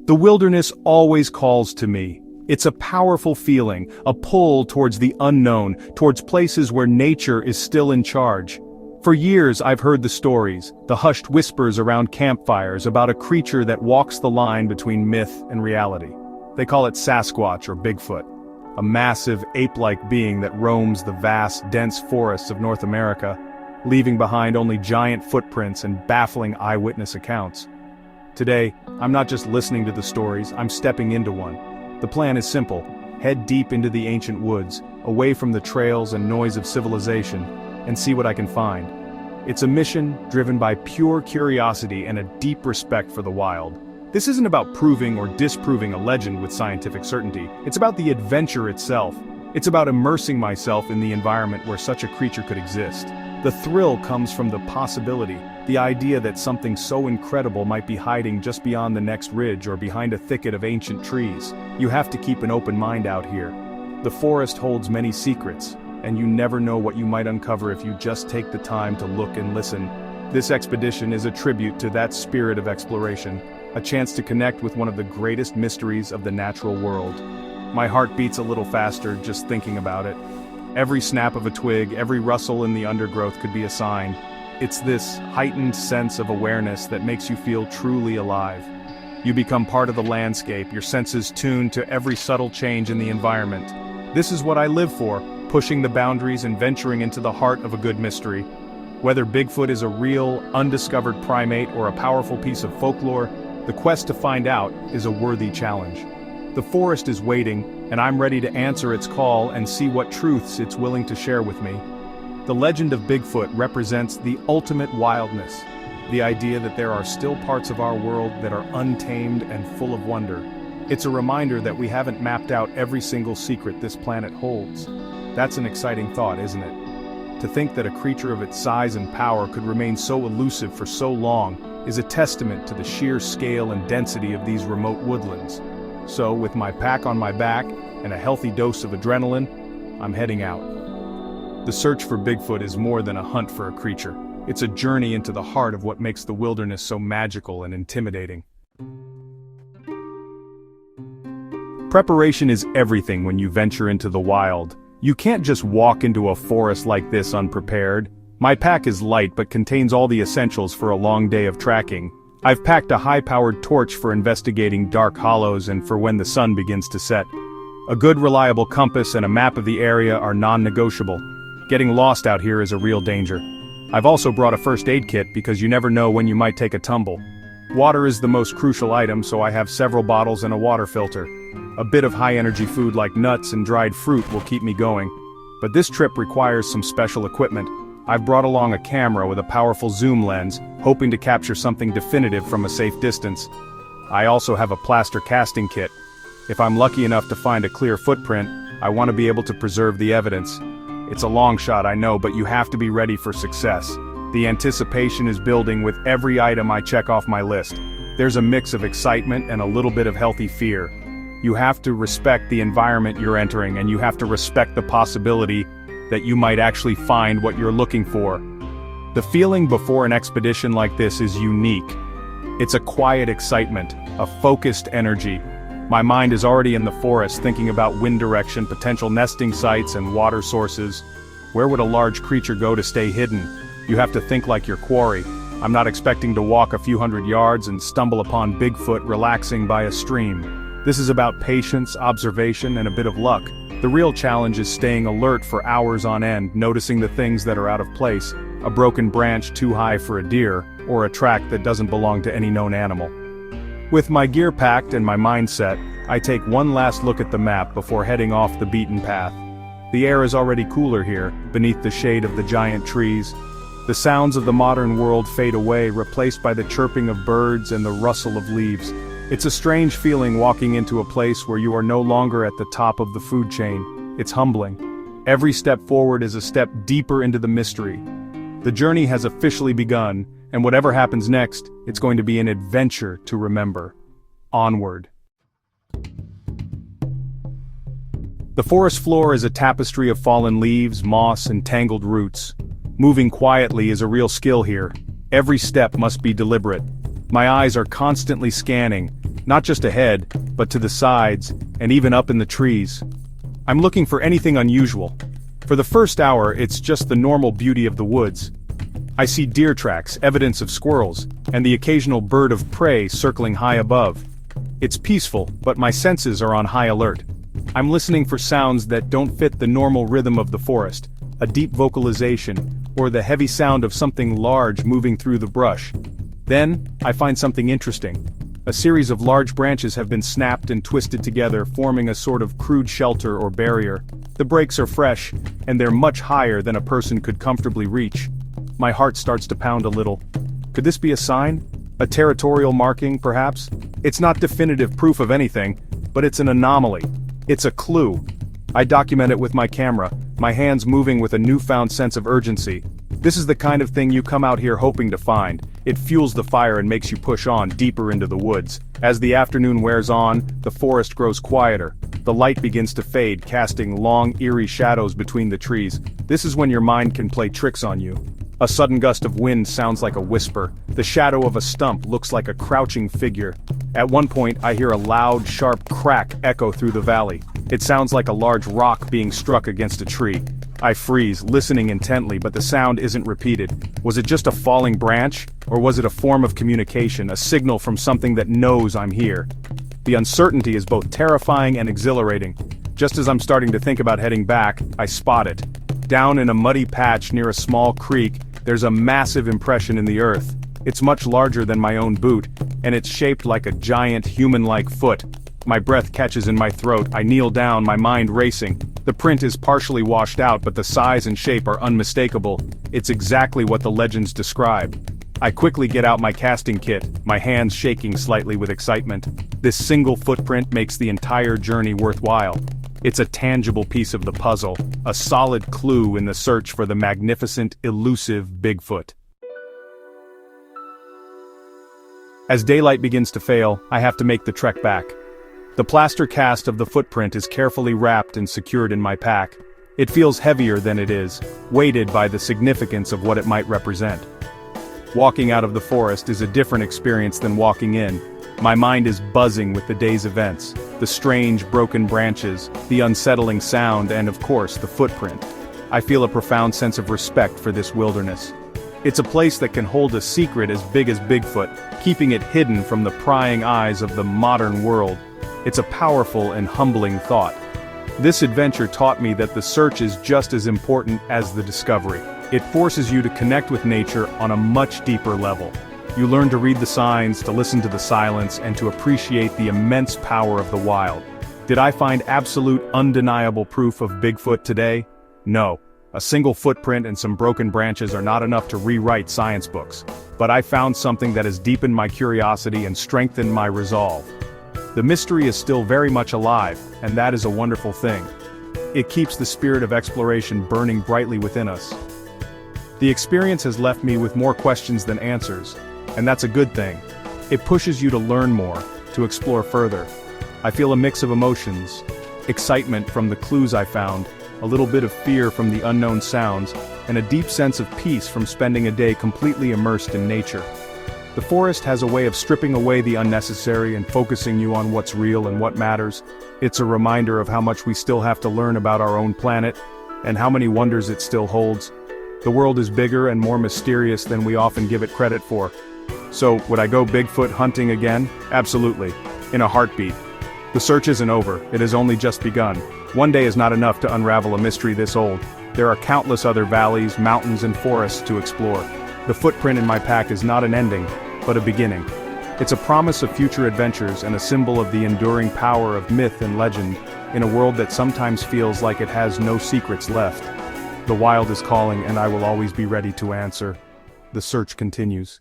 The wilderness always calls to me. It's a powerful feeling, a pull towards the unknown, towards places where nature is still in charge. For years I've heard the stories, the hushed whispers around campfires about a creature that walks the line between myth and reality. They call it Sasquatch or Bigfoot, a massive ape-like being that roams the vast, dense forests of North America, leaving behind only giant footprints and baffling eyewitness accounts. Today, I'm not just listening to the stories, I'm stepping into one. The plan is simple: head deep into the ancient woods, away from the trails and noise of civilization, and see what I can find. It's a mission driven by pure curiosity and a deep respect for the wild. This isn't about proving or disproving a legend with scientific certainty. It's about the adventure itself. It's about immersing myself in the environment where such a creature could exist. The thrill comes from the possibility, the idea that something so incredible might be hiding just beyond the next ridge or behind a thicket of ancient trees. You have to keep an open mind out here. The forest holds many secrets, and you never know what you might uncover if you just take the time to look and listen. This expedition is a tribute to that spirit of exploration, a chance to connect with one of the greatest mysteries of the natural world. My heart beats a little faster just thinking about it. Every snap of a twig, every rustle in the undergrowth could be a sign. It's this heightened sense of awareness that makes you feel truly alive. You become part of the landscape, your senses tuned to every subtle change in the environment. This is what I live for, pushing the boundaries and venturing into the heart of a good mystery. Whether Bigfoot is a real, undiscovered primate or a powerful piece of folklore, the quest to find out is a worthy challenge. The forest is waiting, and I'm ready to answer its call and see what truths it's willing to share with me. The legend of Bigfoot represents the ultimate wildness, the idea that there are still parts of our world that are untamed and full of wonder. It's a reminder that we haven't mapped out every single secret this planet holds. That's an exciting thought, isn't it? To think that a creature of its size and power could remain so elusive for so long is a testament to the sheer scale and density of these remote woodlands. So, with my pack on my back and a healthy dose of adrenaline, I'm heading out. The search for Bigfoot is more than a hunt for a creature. It's a journey into the heart of what makes the wilderness so magical and intimidating. Preparation is everything when you venture into the wild. You can't just walk into a forest like this unprepared. My pack is light but contains all the essentials for a long day of tracking. I've packed a high-powered torch for investigating dark hollows and for when the sun begins to set. A good reliable compass and a map of the area are non-negotiable. Getting lost out here is a real danger. I've also brought a first aid kit because you never know when you might take a tumble. Water is the most crucial item, so I have several bottles and a water filter. A bit of high-energy food like nuts and dried fruit will keep me going. But this trip requires some special equipment. I've brought along a camera with a powerful zoom lens, hoping to capture something definitive from a safe distance. I also have a plaster casting kit. If I'm lucky enough to find a clear footprint, I want to be able to preserve the evidence. It's a long shot, I know, but you have to be ready for success. The anticipation is building with every item I check off my list. There's a mix of excitement and a little bit of healthy fear. You have to respect the environment you're entering, and you have to respect the possibility that you might actually find what you're looking for. The feeling before an expedition like this is unique. It's a quiet excitement, a focused energy. My mind is already in the forest thinking about wind direction, potential nesting sites, and water sources. Where would a large creature go to stay hidden? You have to think like your quarry. I'm not expecting to walk a few hundred yards and stumble upon Bigfoot relaxing by a stream. This is about patience, observation, and a bit of luck. The real challenge is staying alert for hours on end, noticing the things that are out of place, a broken branch too high for a deer, or a track that doesn't belong to any known animal. With my gear packed and my mind set, I take one last look at the map before heading off the beaten path. The air is already cooler here, beneath the shade of the giant trees. The sounds of the modern world fade away, replaced by the chirping of birds and the rustle of leaves. It's a strange feeling walking into a place where you are no longer at the top of the food chain. It's humbling. Every step forward is a step deeper into the mystery. The journey has officially begun, and whatever happens next, it's going to be an adventure to remember. Onward. The forest floor is a tapestry of fallen leaves, moss, and tangled roots. Moving quietly is a real skill here. Every step must be deliberate. My eyes are constantly scanning, Not just ahead, but to the sides, and even up in the trees. I'm looking for anything unusual. For the first hour, it's just the normal beauty of the woods. I see deer tracks, evidence of squirrels, and the occasional bird of prey circling high above. It's peaceful, but my senses are on high alert. I'm listening for sounds that don't fit the normal rhythm of the forest, a deep vocalization, or the heavy sound of something large moving through the brush. Then, I find something interesting. A series of large branches have been snapped and twisted together, forming a sort of crude shelter or barrier. The breaks are fresh, and they're much higher than a person could comfortably reach. My heart starts to pound a little. Could this be a sign? A territorial marking, perhaps? It's not definitive proof of anything, but it's an anomaly. It's a clue. I document it with my camera, my hands moving with a newfound sense of urgency. This is the kind of thing you come out here hoping to find. It fuels the fire and makes you push on deeper into the woods. As the afternoon wears on, the forest grows quieter. The light begins to fade, casting long, eerie shadows between the trees. This is when your mind can play tricks on you. A sudden gust of wind sounds like a whisper. The shadow of a stump looks like a crouching figure. At one point, I hear a loud, sharp crack echo through the valley. It sounds like a large rock being struck against a tree. I freeze, listening intently, but the sound isn't repeated. Was it just a falling branch? Or was it a form of communication, a signal from something that knows I'm here? The uncertainty is both terrifying and exhilarating. Just as I'm starting to think about heading back, I spot it. Down in a muddy patch near a small creek, there's a massive impression in the earth. It's much larger than my own boot, and it's shaped like a giant human-like foot. My breath catches in my throat. I kneel down, my mind racing. The print is partially washed out, but the size and shape are unmistakable. It's exactly what the legends describe. I quickly get out my casting kit, my hands shaking slightly with excitement. This single footprint makes the entire journey worthwhile. It's a tangible piece of the puzzle, a solid clue in the search for the magnificent, elusive Bigfoot. As daylight begins to fail, I have to make the trek back. The plaster cast of the footprint is carefully wrapped and secured in my pack. It feels heavier than it is, weighted by the significance of what it might represent. Walking out of the forest is a different experience than walking in. My mind is buzzing with the day's events, the strange broken branches, the unsettling sound, and of course, the footprint. I feel a profound sense of respect for this wilderness. It's a place that can hold a secret as big as Bigfoot, keeping it hidden from the prying eyes of the modern world. It's a powerful and humbling thought. This adventure taught me that the search is just as important as the discovery. It forces you to connect with nature on a much deeper level. You learn to read the signs, to listen to the silence, and to appreciate the immense power of the wild. Did I find absolute, undeniable proof of Bigfoot today? No. A single footprint and some broken branches are not enough to rewrite science books. But I found something that has deepened my curiosity and strengthened my resolve. The mystery is still very much alive, and that is a wonderful thing. It keeps the spirit of exploration burning brightly within us. The experience has left me with more questions than answers, and that's a good thing. It pushes you to learn more, to explore further. I feel a mix of emotions, excitement from the clues I found, a little bit of fear from the unknown sounds, and a deep sense of peace from spending a day completely immersed in nature. The forest has a way of stripping away the unnecessary and focusing you on what's real and what matters. It's a reminder of how much we still have to learn about our own planet, and how many wonders it still holds. The world is bigger and more mysterious than we often give it credit for. So, would I go Bigfoot hunting again? Absolutely. In a heartbeat. The search isn't over, it has only just begun. One day is not enough to unravel a mystery this old. There are countless other valleys, mountains, and forests to explore. The footprint in my pack is not an ending, but a beginning. It's a promise of future adventures and a symbol of the enduring power of myth and legend, in a world that sometimes feels like it has no secrets left. The wild is calling, and I will always be ready to answer. The search continues.